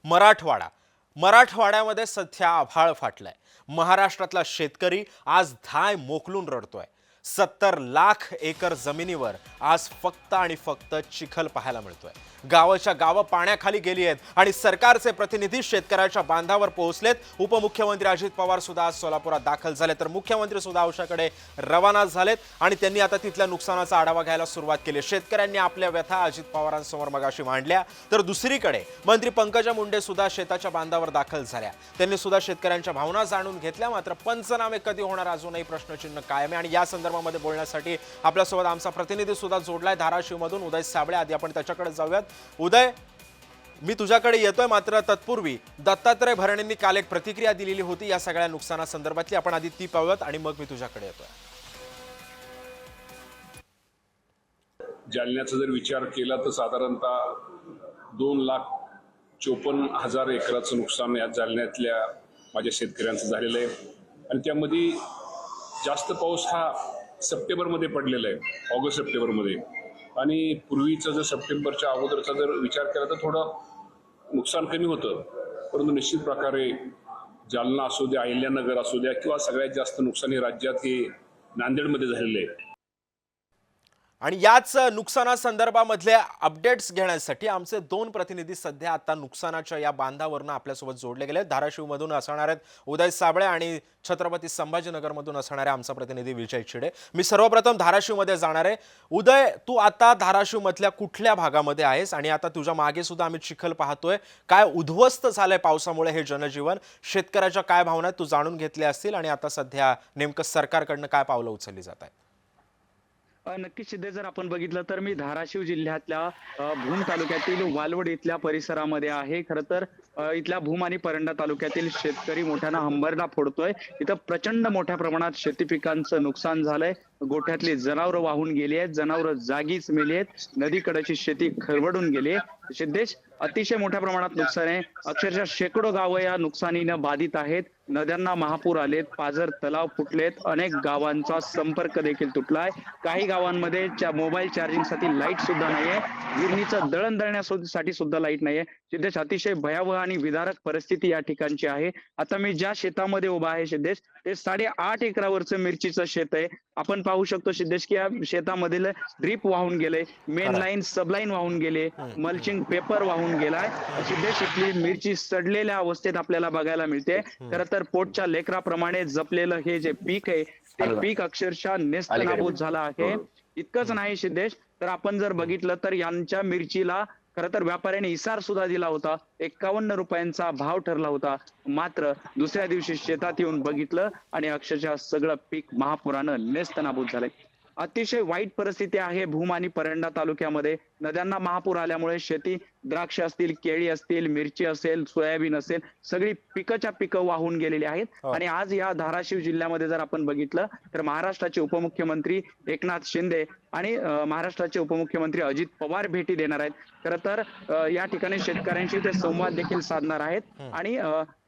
मराठवाड्यामध्ये सध्या आभाळ फाटलाय। महाराष्ट्रातला शेतकरी आज धाय मोकलून रडतोय। 70 लाख एकर जमिनीवर आज फक्त आणि फक्त चिखल पाहायला मिळतोय। गावाच्या गावं पाण्याखाली गेली आहेत आणि सरकारचे प्रतिनिधी शेतकऱ्याच्या बांधावर पोहोचलेत। उपमुख्यमंत्री अजित पवार सुद्धा आज सोलापुरात दाखल झाले, तर मुख्यमंत्री सुद्धा औशाकडे रवाना झालेत आणि त्यांनी आता तिथल्या नुकसानाचा आढावा घ्यायला सुरुवात केली। शेतकऱ्यांनी आपल्या व्यथा अजित पवारांसमोर मगाशी मांडल्या, तर दुसरीकडे मंत्री पंकजा मुंडे सुद्धा शेताच्या बांधावर दाखल झाल्या। त्यांनी सुद्धा शेतकऱ्यांच्या भावना जाणून घेतल्या, मात्र पंचनामे कधी होणार अजूनही प्रश्नचिन्ह कायम आहे। आणि या संदर्भामध्ये बोलण्यासाठी आपल्यासोबत आमचा प्रतिनिधी सुद्धा जोडलाय धाराशिवमधून उदय साबळे। आधी आपण त्याच्याकडे जाऊयात। उदय, मी तुझ्याकडे येतोय, मात्र तत्पूर्वी दत्तात्रय भरणेंनी काल एक प्रतिक्रिया दिलेली होती या सगळ्या नुकसानासंदर्भातली। आपण आधी ती पाहूयात आणि मग मी तुझ्याकडे येतोय। जालन्याचा जर विचार केला तर साधारणतः 2,54,000 एकराचं नुकसान या जालन्यातल्या माझ्या शेतकऱ्यांचं झालेलं आहे। आणि त्यामध्ये जास्त पाऊस हा सप्टेंबरमध्ये पडलेला आहे, ऑगस्ट सप्टेंबरमध्ये। आणि पूर्वीचा जर सप्टेंबरच्या अगोदरचा जर विचार केला तर थोडं नुकसान कमी होतं, परंतु निश्चित प्रकारे जालना असू द्या, अहिल्यानगर असू द्या, किंवा सगळ्यात जास्त नुकसान हे राज्यात हे नांदेडमध्ये झालेलं आहे। आणि याच नुकसानासंदर्भामधले अपडेट्स घेण्यासाठी आमचे दोन प्रतिनिधी सध्या आता नुकसानाच्या या बांधावरून आपल्यासोबत जोडले गेले। धाराशिवमधून असणार आहेत उदय साबळे आणि छत्रपती संभाजीनगरमधून असणारे आमचा प्रतिनिधी विजय चिडे। मी सर्वप्रथम धाराशिवमध्ये जाणार आहे। उदय, तू आता धाराशिवमधल्या कुठल्या भागामध्ये आहेस आणि आता तुझ्या मागे सुद्धा आम्ही चिखल पाहतोय, काय उद्ध्वस्त झालंय पावसामुळे हे जनजीवन, शेतकऱ्याच्या काय भावना आहेत तू जाणून घेतल्या असतील आणि आता सध्या नेमकं सरकारकडनं काय पावलं उचलली जात आहेत? नक्कीच सिद्धे, जर आपण बघितलं तर मी धाराशिव जिल्ह्यातल्या भूम तालुक्यातील वालवड इथल्या परिसरामध्ये आहे। खरं तर इथल्या भूम आणि परंडा तालुक्यातील शेतकरी मोठ्यानं हंबरडा फोडतोय। इथं प्रचंड मोठ्या प्रमाणात शेती पिकांचं नुकसान झालंय। गोठ्यातली जनावरं वाहून गेली आहेत, जनावरं जागीच मेली आहेत, नदीकडची शेती खरवडून गेली आहे। सिद्धेश, अतिशय मोठ्या प्रमाणात नुकसान आहे। अक्षरशः शेकडो गावं या नुकसानीनं बाधित आहेत। नद्यांना महापूर आलेत, पाझर तलाव फुटलेत, अनेक गावांचा संपर्क देखील तुटलाय। काही गावांमध्ये मोबाईल चार्जिंगसाठी लाईट सुद्धा नाहीये, गिरणीचं दळण दळण्यासाठी सुद्धा लाईट नाहीये। सिद्धेश, अतिशय भयावह आणि विदारक परिस्थिती या ठिकाणची आहे। आता मी ज्या शेतामध्ये उभा आहे सिद्धेश, ते 8.5 एकरावरचं मिरचीचं शेत आहे। आपण पाहू शकतो सिद्धेश की या शेतामधील ड्रीप वाहून गेले, मेन लाईन सबलाईन वाहून गेले, मल्चिंग पेपर वाहून गेलाय। सिद्धेश, इथली मिरची सडलेल्या अवस्थेत आपल्याला बघायला मिळते। खरं तर पोटच्या लेकराप्रमाणे जपलेलं हे जे पीक आहे ते पीक अक्षरशः नेस्तनाबूत झालं आहे। इतकंच नाही सिद्धेश, तर आपण जर बघितलं तर यांच्या मिरचीला खरं तर व्यापाऱ्याने इसार सुद्धा दिला होता, 51 रुपयांचा भाव ठरला होता। मात्र दुसऱ्या दिवशी शेतात येऊन बघितलं आणि अक्षरशः सगळं पीक महापुरानं नेस्तनाबूत झालंय। अतिशय वाईट परिस्थिती आहे भूम आणि परंडा तालुक्यामध्ये। नद्यांना महापूर आल्यामुळे शेती, द्राक्ष असतील, केळी असतील, मिरची असेल, सोयाबीन असेल, सगळी पिकाच्या पिकं वाहून गेलेली आहेत। आणि आज या धाराशिव जिल्ह्यामध्ये जर आपण बघितलं तर महाराष्ट्राचे उपमुख्यमंत्री एकनाथ शिंदे आणि महाराष्ट्राचे उपमुख्यमंत्री अजित पवार भेटी देणार आहेत। खरं तर या ठिकाणी शेतकऱ्यांशी ते संवाद देखील साधणार आहेत आणि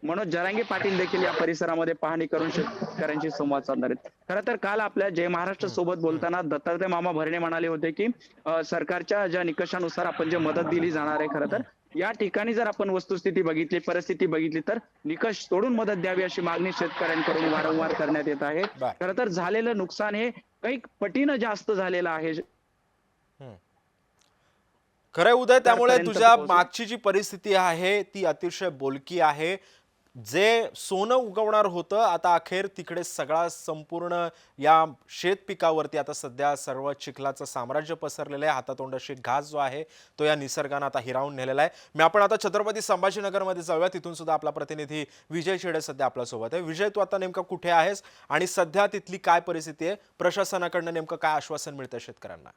मनोज जरांगे पाटील देखील या परिसरामध्ये पाहणी करून शेतकऱ्यांशी संवाद साधणार आहेत। खरं तर काल आपल्या जय महाराष्ट्र सोबत बोलताना दत्तात्रय मामा भरणे म्हणाले होते की सरकारच्या ज्या निकषानुसार आपण जे मदत दिली जाणार आहे, खरं तर या ठिकाणी जर आपण वस्तुस्थिती बघितली, परिस्थिती बघितली तर निकष तोडून मदत द्यावी अशी मागणी शेतकऱ्यांकडून वारंवार करण्यात येत आहे। खरं तर झालेलं नुकसान हे काही पटीनं जास्त झालेलं आहे। खरं उदय, त्यामुळे तुझ्या मागची जी परिस्थिती आहे ती अतिशय बोलकी आहे। जे सोनं उगवणार होतं आता अखेर तिकडे सगळा संपूर्ण या शेत पिकावरती आता सध्या सर्व चिखलाचं साम्राज्य पसरलेलं आहे। हातातोंडाशी घास जो आहे तो या निसर्गानं आता हिरावून नेलेला आहे। मी आपण आता छत्रपती संभाजीनगरमध्ये जाऊया, तिथून सुद्धा आपला प्रतिनिधी विजय चिडे सध्या आपल्यासोबत आहे। विजय, तू आता नेमका कुठे आहेस आणि सध्या तिथली काय परिस्थिती आहे? प्रशासनाकडनं नेमकं काय आश्वासन मिळतं शेतकऱ्यांना?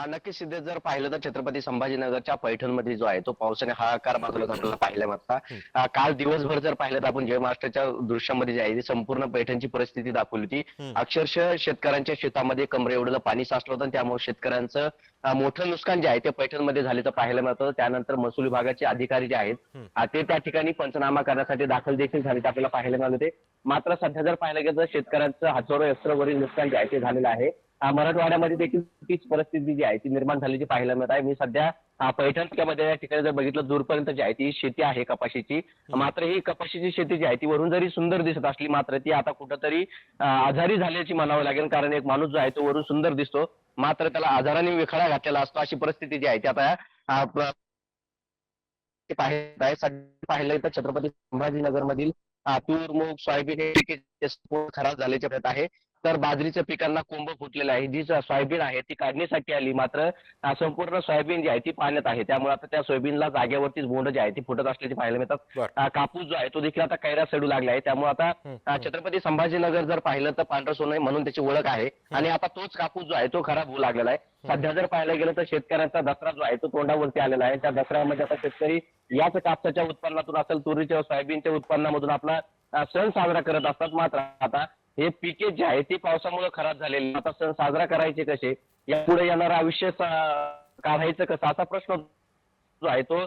नक्कीच सिद्धेश, जर पाहिलं तर छत्रपती संभाजीनगरच्या पैठणमध्ये जो आहे तो पावसाने हाहाकार माजवला आपल्याला पाहायला मिळतात। काल दिवसभर जर पाहिलं तर आपण जय महाराष्ट्राच्या दृश्यामध्ये जे आहे ती संपूर्ण पैठणची परिस्थिती दाखवली होती। अक्षरशः शेतकऱ्यांच्या शेतामध्ये कमरे एवढं पाणी साचलं होतं, त्यामुळे शेतकऱ्यांचं मोठं नुकसान जे आहे ते पैठणमध्ये झाल्याचं पाहायला मिळतं। त्यानंतर महसूल विभागाचे अधिकारी जे आहेत ते त्या ठिकाणी पंचनामा करण्यासाठी दाखल देखील झाले आपल्याला पाहायला मिळाले होते। मात्र सध्या जर पाहायला गेलं तर शेतकऱ्यांचं हातोर अस्त्रवरील नुकसान जे आहे ते झालेलं आहे। मराठवाड्यामध्ये देखील तीच परिस्थिती जी आहे ती निर्माण झाल्याची पाहायला मिळत आहे. मी सध्या पैठण तालुक्यामध्ये या ठिकाणी जर बघितलं दूरपर्यंत जी आहे ती शेती आहे कपाशीची. मात्र ही कपाशीची शेती जी आहे ती वरून जरी सुंदर दिसत असली मात्र ती आता कुठंतरी आजारी झाल्याची म्हणावं लागेल. कारण एक माणूस जो आहे तो वरून सुंदर दिसतो मात्र त्याला आजाराने विखळा घातलेला असतो, अशी परिस्थिती जी आहे ती आता पाहिलं तर छत्रपती संभाजीनगर मधील तूर, मूग, सोयाबीन हे पिके खराब झाल्याचे प्रत आहे. तर बाजरीच्या पिकांना कोंब फुटलेलं आहे. जी सोयाबीन आहे ती काढणीसाठी आली मात्र संपूर्ण सोयाबीन जी आहे ती पाण्यात आहे. त्यामुळे आता त्या सोयाबीनला जागेवरतीच बोंड जी आहे ती फुटत असल्याचे पाहायला मिळतात. बरं. कापूस जो आहे तो देखील आता कैरा चढू लागला आहे. त्यामुळे आता छत्रपती संभाजीनगर जर पाहिलं तर पांढरं सोनं म्हणून त्याची ओळख आहे आणि आता तोच कापूस जो आहे तो खराब होऊ लागलेला आहे. सध्या जर पाहायला गेलं तर शेतकऱ्यांचा दसरा जो आहे तो तोंडावरती आलेला आहे. त्या दसऱ्यामध्ये आता शेतकरी याच कापसाच्या उत्पन्नातून असेल, तुरीच्या सोयाबीनच्या उत्पन्नामधून आपला सण साजरा करत असतात. मात्र आता हे पिके जे आहे ती पावसामुळे खराब झालेली, आता सण साजरा करायचे कसे, यापुढे येणारं आयुष्य काढायचं कसं, असा प्रश्न जो आहे तो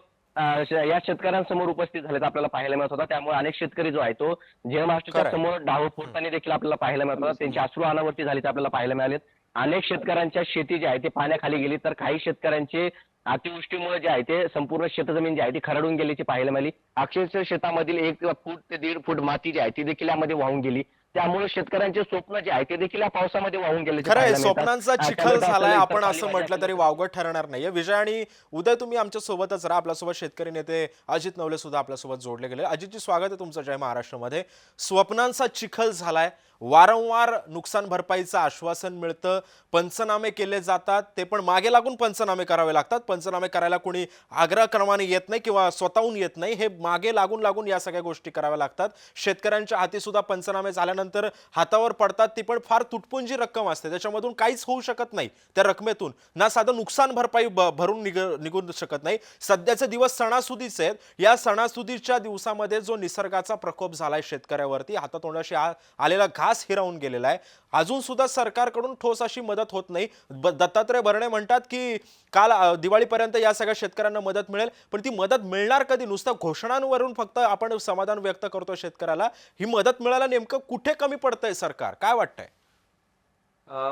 या शेतकऱ्यांसमोर उपस्थित झालेला आपल्याला पाहायला मिळत होता. त्यामुळे अनेक शेतकरी जो आहे तो जय महाराष्ट्राच्या खरंय. समोर डाव फोडताना देखील आपल्याला पाहायला मिळत होता. त्यांची अश्रू अनावर्ती झाली आपल्याला पाहायला मिळालेत. अनेक शेतकऱ्यांच्या शेती जी आहे ती पाण्याखाली गेली तर काही शेतकऱ्यांचे अतिवृष्टीमुळे जे आहे ते संपूर्ण शेतजमीन जी आहे ती खरडून गेल्याची पाहायला मिळाली. अक्षरशः शेतामधील 1 फूट ते 1.5 फूट माती जी आहे ती देखील यामध्ये वाहून गेली. त्यामुळे शेतकऱ्यांचे स्वप्न जे आहे ते देखील या पावसामध्ये वाहून गेले. खरं आहे, स्वप्नांचा चिखल झालाय आपण असं म्हटलं तरी वावगं ठरणार नाहीये. विजय आणि उदय, तुम्ही आमच्या सोबतच राहा. आपल्यासोबत शेतकरी नेते अजित नवले सुद्धा आपल्यासोबत जोडले गेले. अजितजी, स्वागत आहे तुमचं जय महाराष्ट्रामध्ये. स्वप्नांचा चिखल झालाय, वारंवार नुकसान भरपाईचं आश्वासन मिळतं, पंचनामे केले जातात, ते पण मागे लागून पंचनामे करावे लागतात. पंचनामे करायला कोणी आग्रहक्रमाने येत नाही किंवा स्वतःहून येत नाही, हे मागे लागून लागून या सगळ्या गोष्टी कराव्या लागतात. शेतकऱ्यांच्या हाती सुद्धा पंचनामे झाल्यानंतर हातावर पडतात, ती पण फार तुटपुंजी रक्कम असते, त्याच्यामधून काहीच होऊ शकत नाही. त्या रकमेतून ना साधं नुकसान भरपाई भरून निघू शकत नाही. सध्याचे दिवस सणासुदीचे आहेत. या सणासुदीच्या दिवसामध्ये जो निसर्गाचा प्रकोप झालाय शेतकऱ्यावरती, हातातोंडाशी आलेला घास हिरावून गेलेला आहे, अजून सुद्धा सरकारकडून ठोस अशी मदत होत नाही. दत्तात्रय भरणे म्हणतात की काल दिवाळीपर्यंत या सगळ्या शेतकऱ्यांना मदत मिळेल, पण ती मदत मिळणार कधी? नुसतं घोषणांवरून फक्त आपण समाधान व्यक्त करतो शेतकऱ्याला. ही मदत मिळायला नेमकं कुठे कमी पडतंय सरकार, काय वाटतंय?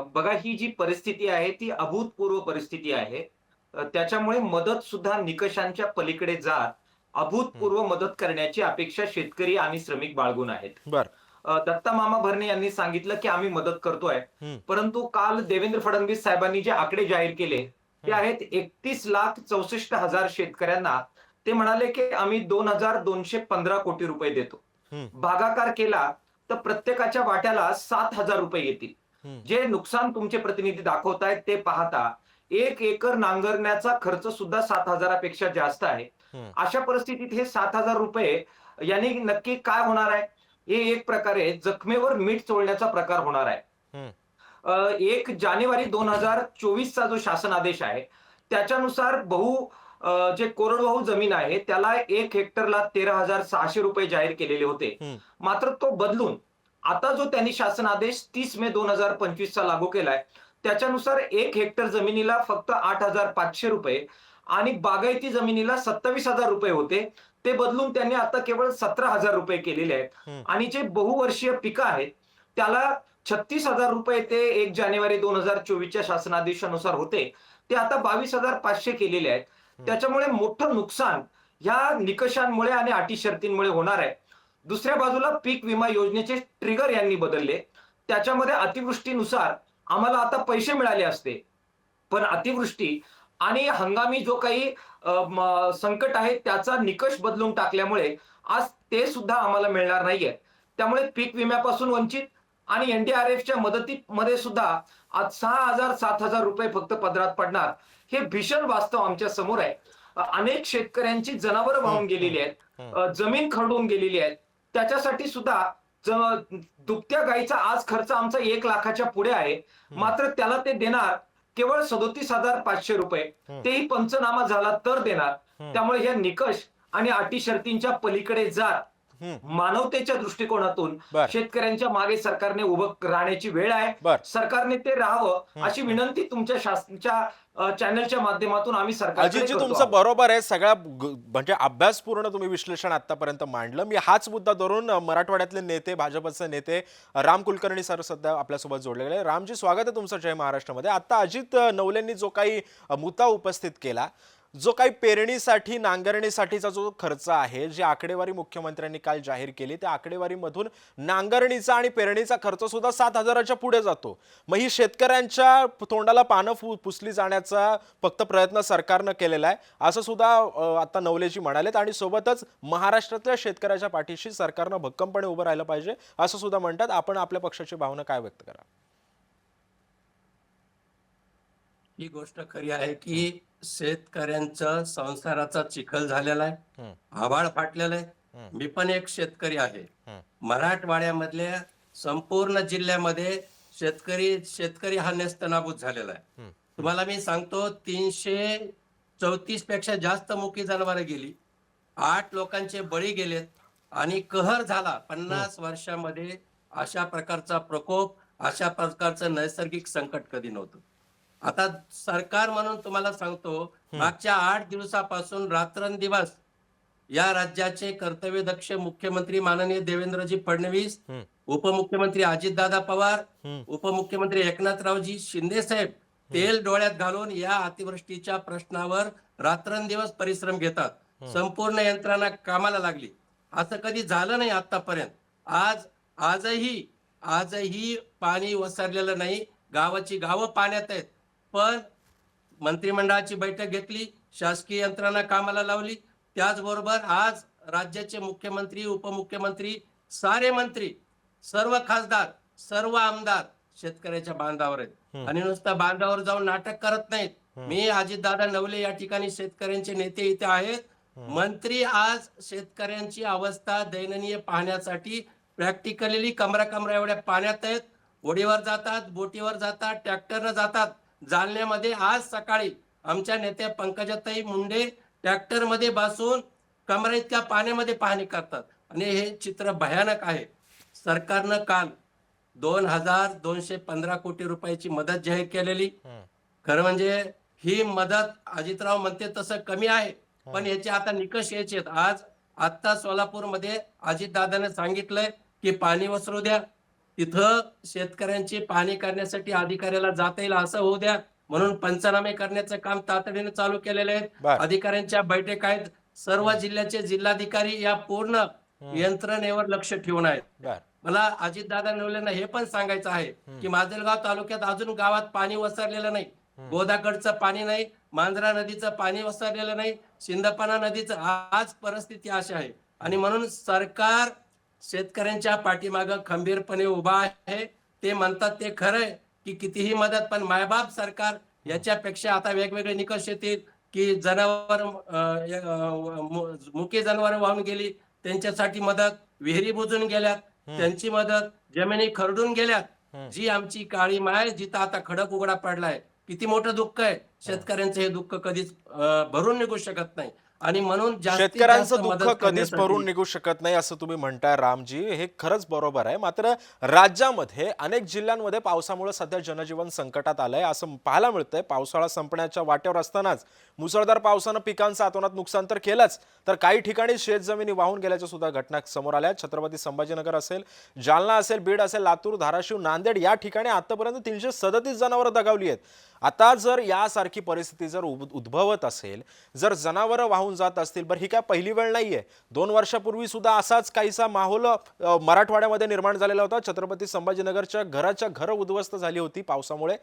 बघा, ही जी परिस्थिती आहे ती अभूतपूर्व परिस्थिती आहे. त्याच्यामुळे मदत सुद्धा निकषांच्या पलीकडे जात अभूतपूर्व मदत करण्याची अपेक्षा शेतकरी आणि श्रमिक बाळगून आहेत. बर. दत्ता मामा भरणे यांनी सांगितलं की आम्ही मदत करतोय, परंतु काल देवेंद्र फडणवीस साहेबांनी जे आकडे जाहीर केले ते आहेत 31,64,000 शेतकऱ्यांना. ते म्हणाले की आम्ही 2,215 कोटी रुपये देतो. भागाकार केला तर प्रत्येकाच्या वाट्याला 7,000 रुपये येतील. जे नुकसान तुमचे प्रतिनिधी दाखवतायत ते पाहता 1 एकर नांगरण्याचा खर्च सुद्धा 7,000पेक्षा जास्त आहे. अशा परिस्थितीत हे 7,000 रुपये यांनी नक्की काय होणार आहे? हे एक प्रकारे जखमेवर मीठ चोळण्याचा प्रकार होणार आहे. 1 जानेवारी 2024 जो शासन आदेश आहे त्याच्यानुसार जे कोरडवाहू जमीन आहे त्याला 1 हेक्टरला 13,600 रुपये जाहीर केलेले होते. मात्र तो बदलून आता जो त्यांनी शासन आदेश 30 मे 2025 चा लागू केलाय त्याच्यानुसार 1 हेक्टर जमिनीला फक्त 8,500 रुपये आणि बागायती जमिनीला 27,000 रुपये होते, ते बदलून त्यांनी आता केवळ 17,000 रुपये केलेले आहेत. आणि जे बहुवर्षीय पिकं आहेत त्याला 36,000 रुपये ते 1 जानेवारी 2024च्या शासनादेशानुसार होते, ते आता 22,500 केलेले आहेत. त्याच्यामुळे मोठं नुकसान ह्या निकषांमुळे आणि अटी शर्तींमुळे होणार आहे. दुसऱ्या बाजूला पीक विमा योजनेचे ट्रिगर यांनी बदलले. त्याच्यामध्ये अतिवृष्टीनुसार आम्हाला आता पैसे मिळाले असते, पण अतिवृष्टी आणि हंगामी जो काही संकट आहे त्याचा निकष बदलून टाकल्यामुळे आज ते सुद्धा आम्हाला मिळणार नाहीये. त्यामुळे पीक विम्यापासून वंचित आणि एनडीआरएफच्या मदतीमध्ये सुद्धा आज 6,000 7,000 रुपये फक्त पदरात पडणार. हे भीषण वास्तव आमच्या समोर आहे. अनेक शेतकऱ्यांची जनावरं वाहून गेलेली आहेत, जमीन खरडून गेलेली आहे. त्याच्यासाठी सुद्धा दुभत्या गाईचा आज खर्च आमचा 1 लाखाच्या पुढे आहे, मात्र त्याला ते देणार केवळ 37,500 रुपये. तेही पंचनामा झाला तर देणार. त्यामुळे या निकष आणि अटी शर्तींच्या पलीकडे जात मानवतेच्या दृष्टिकोनातून बर. शेतकऱ्यांच्या मागे सरकारने उभं राहण्याची वेळ आहे. बर. सरकारने ते राहावं अशी विनंती तुमच्या चॅनलच्या माध्यमातून आम्ही सरकारकडे अजितजी, करतो तुमचं आहोत. बरोबर आहे. सगळ्या म्हणजे अभ्यासपूर्ण तुम्ही विश्लेषण आतापर्यंत मांडलं. मी हाच मुद्दा धरून मराठवाड्यातले नेते, भाजपचे नेते राम कुलकर्णी सर सध्या आपल्यासोबत जोडले गेले. रामजी, स्वागत आहे तुमचं जय महाराष्ट्रामध्ये. आता अजित नवलेंनी जो काही मुद्दा उपस्थित केला, जो काही पेरणीसाठी, नांगरणीसाठीचा जो खर्च आहे, जी आकडेवारी मुख्यमंत्र्यांनी काल जाहीर केली, त्या आकडेवारीमधून नांगरणीचा आणि पेरणीचा खर्च सुद्धा 7,000च्या पुढे जातो. मग ही शेतकऱ्यांच्या तोंडाला पानं पुसली जाण्याचा फक्त प्रयत्न सरकारनं केलेला आहे, असं सुद्धा आता नवलेजी म्हणालेत. आणि सोबतच महाराष्ट्रातल्या शेतकऱ्याच्या पाठीशी सरकारनं भक्कमपणे उभं राहिलं पाहिजे असं सुद्धा म्हणतात. आपण आपल्या पक्षाची भावना काय व्यक्त करा? ही गोष्ट खरी आहे की शेतकऱ्यांचा संसाराचा चिखल झालेला आहे, आभाळ फाटलेला आहे. मी पण एक शेतकरी आहे. मराठवाड्यामधल्या संपूर्ण जिल्ह्यामध्ये शेतकरी हा नेस्तनाबूत झालेला आहे. तुम्हाला मी सांगतो, 334 पेक्षा जास्त मुकी जनावरं गेली, 8 लोकांचे बळी गेलेत आणि कहर झाला. 50 वर्षामध्ये अशा प्रकारचा प्रकोप, अशा प्रकारचं नैसर्गिक संकट कधी नव्हतं. आता सरकार म्हणून तुम्हाला सांगतो, मागच्या 8 दिवसापासून रात्रंदिवस या राज्याचे कर्तव्यदक्ष मुख्यमंत्री माननीय देवेंद्रजी फडणवीस, उपमुख्यमंत्री अजितदादा पवार, उपमुख्यमंत्री एकनाथरावजी शिंदे साहेब तेल डोळ्यात घालून या अतिवृष्टीच्या प्रश्नावर रात्रंदिवस परिश्रम घेतात. संपूर्ण यंत्रणा कामाला लागली. असं कधी झालं नाही आतापर्यंत. आजही पाणी ओसरलेलं नाही. गावाची गावं पाण्यात आहेत. पण मंत्रिमंडळाची बैठक घेतली, शासकीय यंत्रणा कामाला लावली. त्याचबरोबर आज राज्याचे मुख्यमंत्री, उपमुख्यमंत्री, सारे मंत्री, सर्व खासदार, सर्व आमदार शेतकऱ्याच्या बांधावर आहेत आणि नुसतं बांधावर जाऊन नाटक करत नाहीत. मी अजितदादा नवले या ठिकाणी शेतकऱ्यांचे नेते इथे आहेत. मंत्री आज शेतकऱ्यांची अवस्था दयनीय पाहण्यासाठी प्रॅक्टिकली कमरा एवढ्या पाण्यात आहेत. ओढीवर जातात, बोटीवर जातात, ट्रॅक्टरनं जातात. जालन्यामध्ये आज सकाळी आमच्या नेत्या पंकजाताई मुंडे ट्रॅक्टर मध्ये बसून कमरा इतक्या पाण्यामध्ये पाहणी करतात आणि हे चित्र भयानक आहे. सरकारनं काल 2,215 कोटी रुपयाची मदत जाहीर केलेली. खरं म्हणजे ही मदत अजितराव म्हणते तसं कमी आहे, पण याचे आता निकष यायचे आहेत. आता सोलापूरमध्ये अजितदादाने सांगितलंय की पाणी वसरू द्या, तिथं शेतकऱ्यांची पाहणी करण्यासाठी अधिकाऱ्याला जाता येईल असं होऊ द्या म्हणून पंचनामे करण्याचं काम तातडीने चालू केलेले आहेत. अधिकाऱ्यांच्या बैठका आहेत. सर्व जिल्ह्याचे जिल्हाधिकारी या पूर्ण यंत्रणेवर लक्ष ठेवून आहेत. मला अजितदादा नवलेंना हे पण सांगायचं आहे की माजलगाव तालुक्यात अजून गावात पाणी वसरलेलं नाही. गोदाकडचं पाणी नाही, मांजरा नदीचं पाणी वसरलेलं नाही, सिंदपणा नदीचं. आज परिस्थिती अशी आहे आणि म्हणून सरकार शेतकऱ्यांच्या पाठीमागं खंबीरपणे उभा आहे. ते म्हणतात ते खरंय की कितीही मदत, पण मायबाप सरकार याच्यापेक्षा आता वेगवेगळे निकष येतील की जनावर मुकी जनावर वाहून गेली त्यांच्यासाठी मदत, विहिरी बुजून गेल्यात त्यांची मदत, जमिनी खरडून गेल्यात. जी आमची काळी माय जिथं आता खडक उघडा पडलाय, किती मोठं दुःख आहे. शेतकऱ्यांचं हे दुःख कधीच भरून निघू शकत नाही आणि म्हणून शेतकऱ्यांचं दुःख कधीच भरून निघू शकत नाही असं तुम्ही म्हणताय रामजी, हे खरंच बरोबर आहे. मात्र राज्यामध्ये अनेक जिल्ह्यांमध्ये पावसामुळे सध्या जनजीवन संकटात आलंय असं पाहायला मिळतंय. पावसाळा संपण्याच्या वाटेवर असतानाच मुसळधार पावसानं पिकांचं अतोनात नुकसान तर केलंच, तर काही ठिकाणी शेतजमिनी वाहून गेल्याच्या सुद्धा घटना समोर आल्या. छत्रपती संभाजीनगर असेल, जालना असेल, बीड असेल, लातूर, धाराशिव, नांदेड या ठिकाणी आतापर्यंत 337 जनावरं दगावली आहेत. आता जर यासारखी परिस्थिती जर उद्भवत असेल, जर जनावरं वाहून जात असतील, बरं ही काय पहिली वेळ नाहीये. 2 वर्षापूर्वी सुद्धा असाच काहीसा माहोल मराठवाड्यामध्ये निर्माण झालेला होता. छत्रपती संभाजीनगरच्या घरं उद्ध्वस्त झाली होती पावसामुळे.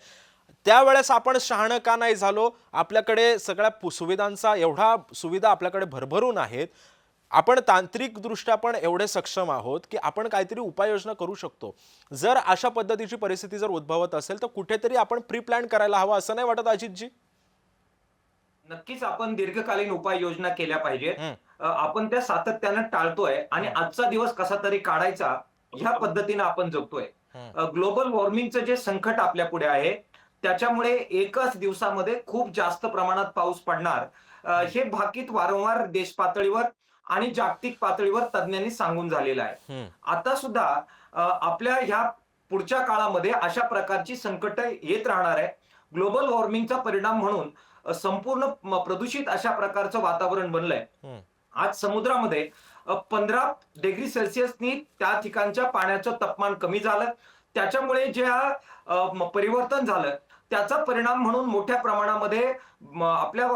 त्यावेळेस आपण शहाणं का नाही झालो? आपल्याकडे सगळ्या सुविधांचा एवढा सुविधा आपल्याकडे भरभरून आहेत. आपण तांत्रिकदृष्ट्या पण एवढे सक्षम आहोत की आपण काहीतरी उपाययोजना करू शकतो. जर अशा पद्धतीची परिस्थिती जर उद्भवत असेल तर कुठेतरी आपण प्री प्लॅन करायला हवं असं नाही वाटत अजितजी? नक्कीच आपण दीर्घकालीन उपाययोजना केल्या पाहिजेत. आपण त्या सातत्यानं टाळतोय आणि आजचा दिवस कसा तरी काढायचा ह्या पद्धतीने आपण जगतोय. ग्लोबल वॉर्मिंगचं जे संकट आपल्या पुढे आहे त्याच्यामुळे एकाच दिवसामध्ये खूप जास्त प्रमाणात पाऊस पडणार हे भाकीत वारंवार देश पातळीवर आणि जागतिक पातळीवर तज्ज्ञांनी सांगून झालेलं आहे. आता सुद्धा आपल्या ह्या पुढच्या काळामध्ये अशा प्रकारची संकट येत राहणार आहे. ग्लोबल वॉर्मिंगचा परिणाम म्हणून संपूर्ण प्रदूषित अशा प्रकारचं वातावरण बनलंय. आज समुद्रामध्ये 15 डिग्री सेल्सिअसनी त्या ठिकाणच्या पाण्याचं तापमान कमी झालं. त्याच्यामुळे जे परिवर्तन झालं त्याचा परिणाम म्हणून मोठ्या प्रमाणामध्ये आपल्या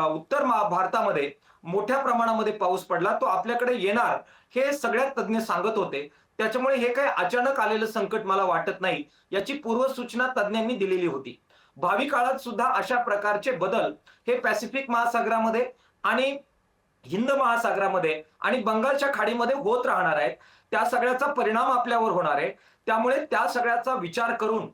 उत्तर भारतामध्ये मोठ्या प्रमाणामध्ये पाऊस पडला. तो आपल्याकडे येणार हे सगळ्यात तज्ज्ञ सांगत होते. त्याच्यामुळे हे काही अचानक आलेलं संकट मला वाटत नाही. याची पूर्वसूचना तज्ज्ञांनी दिलेली होती. भावी काळात सुद्धा अशा प्रकारचे बदल हे पॅसिफिक महासागरामध्ये आणि हिंद महासागरामध्ये आणि बंगालच्या खाडीमध्ये होत राहणार आहेत. त्या सगळ्याचा परिणाम आपल्यावर होणार आहे. त्यामुळे त्या सगळ्याचा विचार करून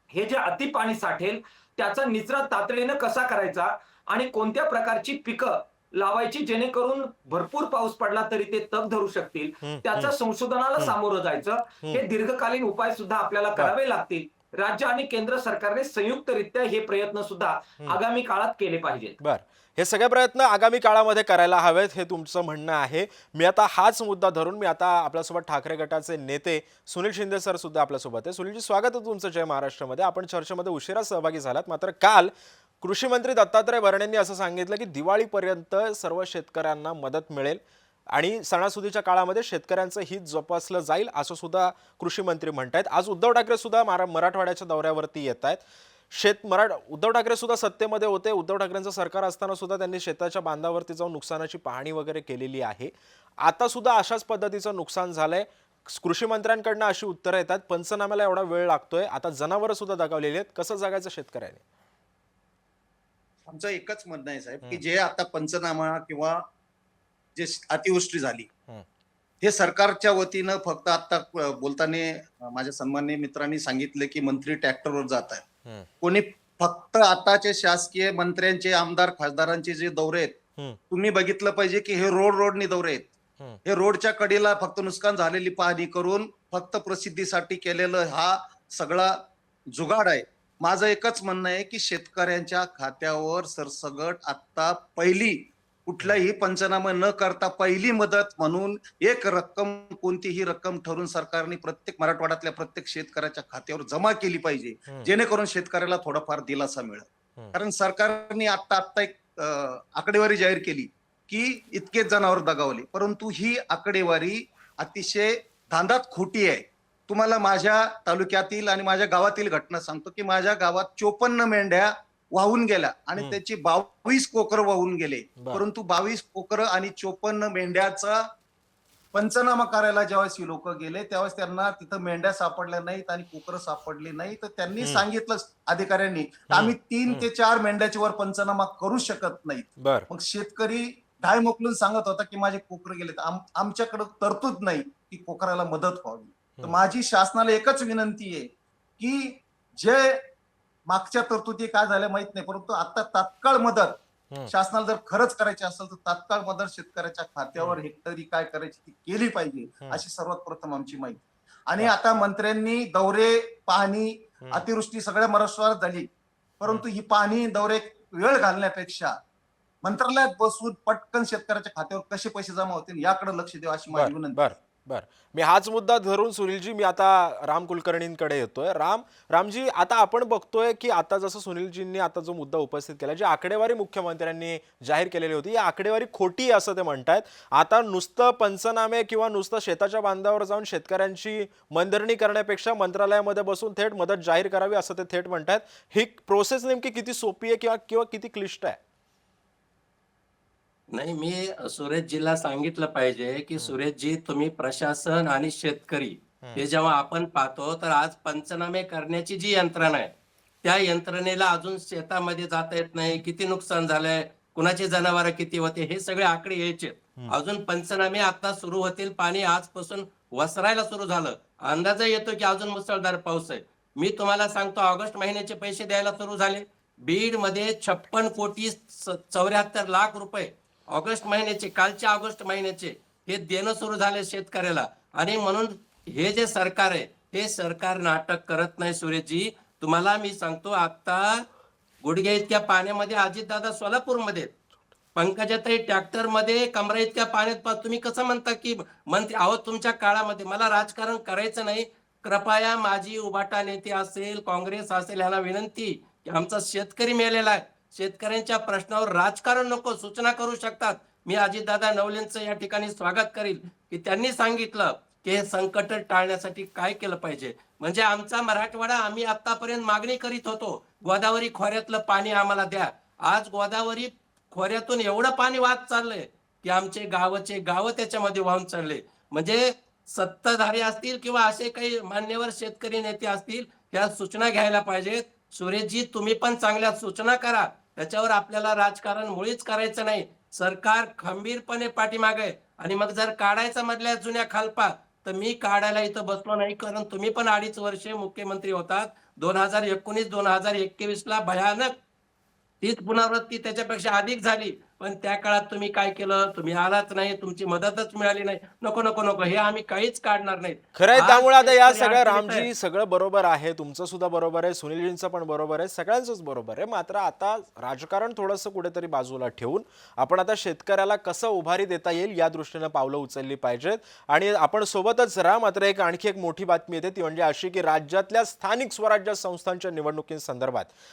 हे जे अति पाणी साठेल त्याचा निचरा तातडीनं कसा करायचा आणि कोणत्या प्रकारची पिकं लावायची जेणेकरून भरपूर पाऊस पडला तरी ते तग धरू शकतील, त्याच्या संशोधनाला सामोरं जायचं. हे दीर्घकालीन उपाय सुद्धा आपल्याला करावे लागतील. राज्य आणि केंद्र सरकारने संयुक्तरित्या हे प्रयत्न सुद्धा आगामी काळात केले पाहिजेत. बर, हे सगळे प्रयत्न आगामी काळामध्ये करायला हवेत हे तुमचं म्हणणं आहे. मी आता हाच मुद्दा धरून मी आता आपल्यासोबत ठाकरे गटाचे नेते सुनील शिंदे सर सुद्धा आपल्यासोबत आहे. सुनीलजी, स्वागत आहे तुमचं जय महाराष्ट्रामध्ये. आपण चर्चेमध्ये उशिरा सहभागी झालात, मात्र काल कृषी मंत्री दत्तात्रय भरणे यांनी असं सांगितलं की दिवाळीपर्यंत सर्व शेतकऱ्यांना मदत मिळेल आणि सणासुदीच्या काळामध्ये शेतकऱ्यांचं हित जोपासलं जाईल असं सुद्धा कृषी मंत्री म्हणतायत. आज उद्धव ठाकरे सुद्धा मराठवाड्याच्या दौऱ्यावरती येत आहेत. उद्धव ठाकरे सुद्धा सत्तेमध्ये होते. उद्धव ठाकरेंचं सरकार असताना सुद्धा त्यांनी शेताच्या बांधावरती जाऊन नुकसानाची पाहणी वगैरे केलेली आहे. आता सुद्धा अशाच पद्धतीचं नुकसान झालंय. कृषी मंत्र्यांकडनं अशी उत्तरं येतात, पंचनाम्याला एवढा वेळ लागतोय, आता जनावरं सुद्धा दगावलेली आहेत. कसं जगायचं शेतकऱ्याने? आमचं एकच म्हणणं आहे साहेब की जे आता पंचनामा किंवा जे अतिवृष्टी झाली हे सरकारच्या वतीनं फक्त आता बोलताना माझ्या सन्माननीय मित्रांनी सांगितलं की मंत्री ट्रॅक्टरवर जात आहेत. कोणी फक्त आताचे शासकीय मंत्र्यांचे, आमदार, खासदारांचे जे दौरे आहेत तुम्ही बघितलं पाहिजे की हे रोडनी दौरे आहेत. हे रोडच्या कडेला फक्त नुकसान झालेली पाहणी करून फक्त प्रसिद्धीसाठी केलेलं हा सगळा जुगाड आहे. माझं एकच म्हणणं आहे की शेतकऱ्यांच्या खात्यावर सरसगट आता पहिली कुठलाही पंचनामा न करता पहिली मदत म्हणून एक रक्कम, कोणतीही रक्कम ठरवून सरकारने प्रत्येक मराठवाड्यातल्या प्रत्येक शेतकऱ्याच्या खात्यावर जमा केली पाहिजे, जेणेकरून शेतकऱ्याला थोडाफार दिलासा मिळेल. कारण सरकारने आता एक आकडेवारी जाहीर केली की इतकेच जनावर दगावले, परंतु ही आकडेवारी अतिशय धांदात खोटी आहे. तुम्हाला माझ्या तालुक्यातील आणि माझ्या गावातील घटना सांगतो की माझ्या गावात 54 मेंढ्या वाहून गेल्या आणि त्याची 22 कोकर वाहून गेले. परंतु 22 कोकर आणि 54 मेंढ्याचा पंचनामा करायला ज्यावेळेस ही लोक गेले त्यावेळेस त्यांना तिथं मेंढ्या सापडल्या नाहीत आणि कोकर सापडली नाही. तर त्यांनी सांगितलं अधिकाऱ्यांनी आम्ही 3 ते 4 मेंढ्याच्या वर पंचनामा करू शकत नाहीत. मग शेतकरी ढाय मोकलून सांगत होता की माझे कोकर गेले, आमच्याकडे तरतूद नाही की कोकराला मदत व्हावी. तर माझी शासनाला एकच विनंती आहे की जे मागच्या तरतुदी काय झाल्या माहित नाही, परंतु आता तात्काळ मदत शासनाला जर खरंच करायची असेल तर तात्काळ मदत शेतकऱ्याच्या खात्यावर हेक्टरी काय करायची ती केली पाहिजे, अशी सर्वात प्रथम आमची माहिती. आणि आता मंत्र्यांनी दौरे, पाहणी, अतिवृष्टी सगळ्या महाराष्ट्रात झाली, परंतु ही पाहणी, दौरे वेळ घालण्यापेक्षा मंत्रालयात बसून पटकन शेतकऱ्याच्या खात्यावर कसे पैसे जमा होतील याकडे लक्ष द्यावं अशी माझी विनंती. बर, मी हाच मुद्दा धरून सुनीलजी मी आता राम कुलकर्णींकडे येतोय. रामजी, आता आपण बघतोय की आता जसं सुनीलजींनी आता जो मुद्दा उपस्थित केला, जी आकडेवारी मुख्यमंत्र्यांनी जाहीर केलेली होती, ही आकडेवारी खोटी असं ते म्हणतायत. आता नुसतं पंचनामे किंवा नुसतं शेताच्या बांधावर जाऊन शेतकऱ्यांची मनधरणी करण्यापेक्षा मंत्रालयामध्ये बसून थेट मदत जाहीर करावी असं ते थेट म्हणतायत. ही प्रोसेस नेमकी किती सोपी आहे किंवा किती क्लिष्ट आहे? नाही, मी सुरेशजीला सांगितलं पाहिजे की सुरेशजी, तुम्ही प्रशासन आणि शेतकरी हे जेव्हा आपण पाहतो तर आज पंचनामे करण्याची जी यंत्रणा आहे त्या यंत्रणेला अजून शेतामध्ये जाता येत नाही. किती नुकसान झालंय, कुणाची जनावरं किती होते, हे सगळे आकडे यायचे. अजून पंचनामे आता सुरू होतील. पाणी आजपासून वसरायला सुरू झालं. अंदाज येतो की अजून मुसळधार पाऊस आहे. मी तुम्हाला सांगतो, ऑगस्ट महिन्याचे पैसे द्यायला सुरू झाले. बीड मध्ये 56,74,00,000 रुपये ऑगस्ट महिन्याचे, कालच्या ऑगस्ट महिन्याचे हे देणं सुरू झाले शेतकऱ्याला. आणि म्हणून हे जे सरकार आहे हे सरकार नाटक करत नाही. सुरेशजी, तुम्हाला मी सांगतो, आता गुडघ्या इतक्या पाण्यामध्ये अजितदादा सोलापूरमध्ये पंकजाताई ट्रॅक्टर मध्ये कमरा इतक्या पाण्यात तुम्ही कसं म्हणता की मंत्री आहोत तुमच्या काळामध्ये? मला राजकारण करायचं नाही. कृपया माझी उभाटा नेते असेल, काँग्रेस असेल, ह्याला विनंती की आमचा शेतकरी मेलेला आहे. शेतकऱ्यांच्या प्रश्नावर राजकारण नको, सूचना करू शकतात. मी अजितदादा नवलेंचं या ठिकाणी स्वागत करील की त्यांनी सांगितलं की हे संकट टाळण्यासाठी काय केलं पाहिजे. म्हणजे आमचा मराठवाडा आम्ही आतापर्यंत मागणी करीत होतो, गोदावरी खोऱ्यातलं पाणी आम्हाला द्या. आज गोदावरी खोऱ्यातून एवढं पाणी वाहत चाललंय की आमचे गावचे गाव त्याच्यामध्ये वाहून चालले. म्हणजे सत्ताधारी असतील किंवा असे काही मान्यवर शेतकरी नेते असतील, ह्या सूचना घ्यायला पाहिजेत. सुरेशजी, तुम्ही पण चांगल्या सूचना करा. त्याच्यावर आपल्याला राजकारण मुळीच करायचं नाही. सरकार खंबीरपणे पाठीमागे आहे. आणि मग जर काढायचा मधल्या जुन्या खालपा, तर मी काढायला इथं बसलो नाही, कारण तुम्ही पण 2.5 वर्षे मुख्यमंत्री होतात. 2019-2021 ला भयानक तीच पुनरावृत्ती त्याच्यापेक्षा अधिक झाली. पण त्या काळात तुम्ही काय केलं? तुम्ही आलाच नाही, तुमची मदतच मिळाली नाही. नको नको नको, हे आम्ही काहीच काढणार नाही. खरंय. आज त्यामुळे आता या शेतकरी सगळ्या अडचणीत आहे. रामजी सगळं बरोबर आहे, तुमचं सुद्धा बरोबर आहे, सुनीलजींचं पण बरोबर आहे, सगळ्यांचंच बरोबर आहे. मात्र आता राजकारण थोडंसं कुठेतरी बाजूला ठेवून आपण आता शेतकऱ्याला कसं उभारी देता येईल या दृष्टीनं पावलं उचलली पाहिजेत. आणि आपण सोबतच राहा. मात्र आणखी एक मोठी बातमी येते, ती म्हणजे अशी की राज्यातल्या स्थानिक स्वराज्य संस्थांच्या निवडणुकींसंदर्भात